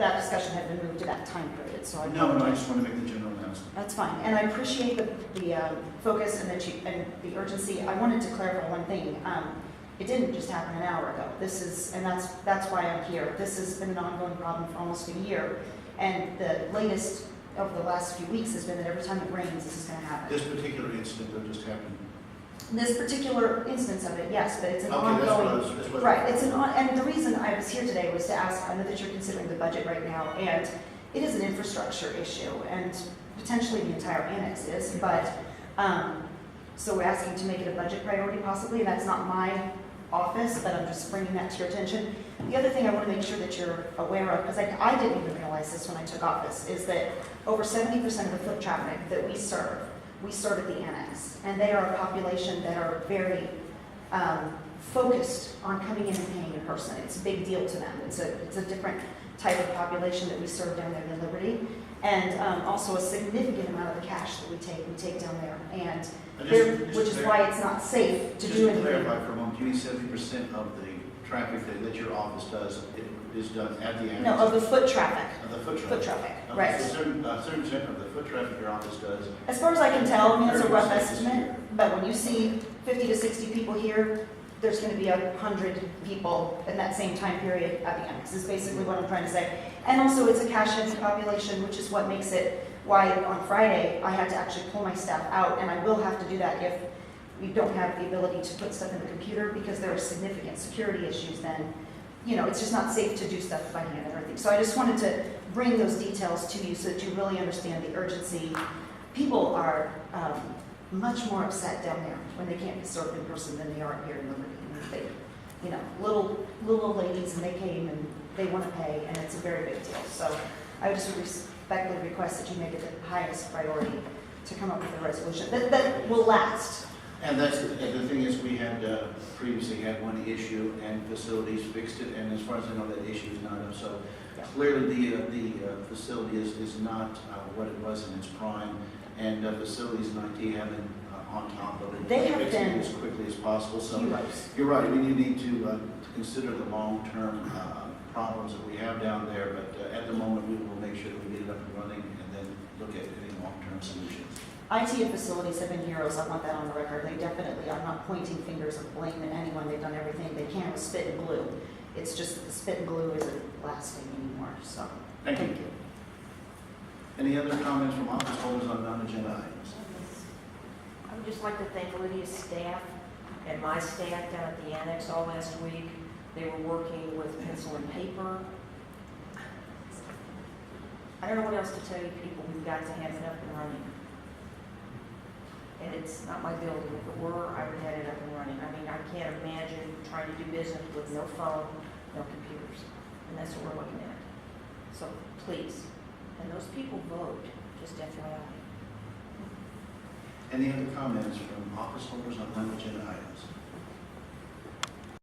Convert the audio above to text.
that discussion had been moved to that time period, so I. No, I just want to make the general announcement. That's fine, and I appreciate the focus and the urgency. I wanted to clarify one thing. It didn't just happen an hour ago. This is, and that's why I'm here. This has been an ongoing problem for almost a year, and the latest of the last few weeks has been that every time it rains, this is going to happen. This particular incident that just happened. This particular instance of it, yes, but it's an Okay, ongoing. that's what Right, it's and the reason I was here today was to ask, I know that you're considering the budget right now, and it is an infrastructure issue, and potentially the entire annex is, but, so we're asking to make it a budget priority possibly, and that's not my office, but I'm just bringing that to your attention. The other thing I want to make sure that you're aware of, because I didn't even realize this when I took office, is that over 70% of the foot traffic that we serve at the annex, and they are a population that are very focused on coming in and paying in person. It's a big deal to them. It's a different type of population that we serve down there than Liberty, and also a significant amount of the cash that we take down there, and which is why it's not safe to do anything. Just to clarify for a moment, you mean 70% of the traffic that your office does is done at the annex? No, of the foot traffic. Of the foot traffic. Foot traffic, Okay, right. So certain percent of the foot traffic your office does. As far as I can tell, I mean, it's a rough 30% is estimate, here. but when you see 50 to 60 people here, there's going to be 100 people in that same time period at the annex, is basically what I'm trying to say. And also, it's a cash-heavy population, which is what makes it why on Friday I had to actually pull my staff out, and I will have to do that if we don't have the ability to put stuff in the computer, because there are significant security issues then. You know, it's just not safe to do stuff by hand and everything. So I just wanted to bring those details to you so that you really understand the urgency. People are much more upset down there when they can't be served in person than they are here in Liberty. And they, you know, little old ladies, and they came and they want to pay, and it's a very big deal. So I would just respectfully request that you make it the highest priority to come up with a resolution that will last. And that's the thing is, we had previously had one issue, and facilities fixed it, and as far as I know, that issue is not up. So Yeah. clearly, the facility is not what it was in its prime, and facilities and IT have been on top of it. They have fixing been it as quickly as possible. So heroes. you're right. We need to consider the long-term problems that we have down there, but at the moment, we will make sure that we get it up and running, and then look at any long-term solutions. IT and facilities have been heroes. I want that on the record. They definitely are not pointing fingers of blame at anyone. They've done everything they can with spit and glue. It's just that the spit and glue isn't lasting anymore. So Thank you. Any other comments from office holders on non-agenda items? I would just like to thank Lydia's staff and my staff down at the annex all last week. They were working with pencil and paper. I don't know what else to tell you people. We've got to have it up and running. And it's not my building. If it were, I would have it up and running. I mean, I can't imagine trying to do business with no phone, no computers. And that's what we're looking at. So please. And those people vote, just FYI. Any other comments from office holders on non-agenda items?